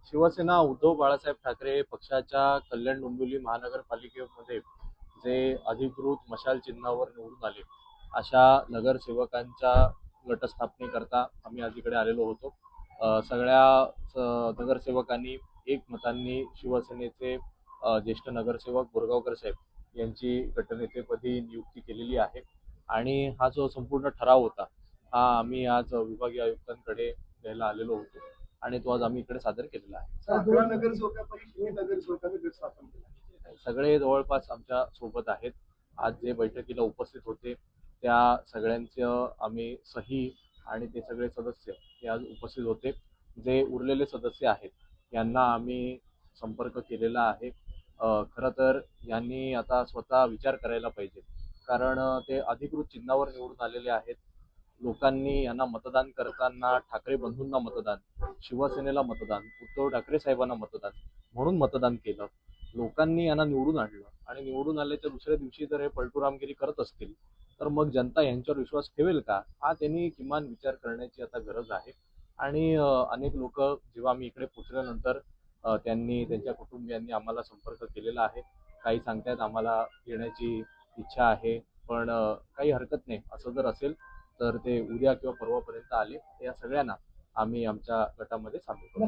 शिवसेना उद्धव बाळासाहेब ठाकरे पक्षाच्या कल्याण डोंबिवली महानगरपालिकेमध्ये जे अधिकृत मशाल चिन्हावर निवडून आले अशा नगरसेवकांच्या गटस्थापनेकरता आम्ही आज इकडे आलेलो होतो. सगळ्या नगरसेवकांनी एकमतांनी शिवसेनेचे ज्येष्ठ नगरसेवक बोरगावकर साहेब यांची गटनेतेपदी नियुक्ती केलेली आहे आणि हा जो संपूर्ण ठराव होता हा आम्ही आज विभागीय आयुक्तांकडे द्यायला आलेलो होतो आणि तो आज आम्ही इकडे सादर केलेला आहे. 11 नगरसेवकांपैकी नगरसेवकांनी गट स्थापन केला. सगळे जवळपास आमच्या सोबत आहेत. आज जे बैठकीला उपस्थित होते त्या सगळ्यांचं आम्ही सही आणि ते सगळे सदस्य हे आज उपस्थित होते. जे उरलेले सदस्य आहेत यांना आम्ही संपर्क केलेला आहे. खरं तर यांनी आता स्वतः विचार करायला पाहिजे, कारण ते अधिकृत चिन्हावर निवडून आलेले आहेत. लोकांनी यांना मतदान करताना ठाकरे बंधूंना मतदान, शिवसेनेला मतदान, उद्धव ठाकरे साहेबांना मतदान म्हणून मतदान केलं. लोकांनी यांना निवडून आणलं आणि निवडून आल्याच्या दुसऱ्या दिवशी जर हे पलटूरामगिरी करत असतील तर मग जनता यांच्यावर विश्वास ठेवेल का, हा त्यांनी किमान विचार करण्याची आता गरज आहे. आणि अनेक लोक जेव्हा आम्ही इकडे पोहोचल्यानंतर त्यांनी त्यांच्या कुटुंबियांनी आम्हाला संपर्क केलेला आहे. काही सांगतायत आम्हाला येण्याची इच्छा आहे, पण काही हरकत नाही. असं जर असेल तर ते उद्या किंवा परवापर्यंत आले या सगळ्यांना आम्ही आमच्या गटामध्ये सामील करू.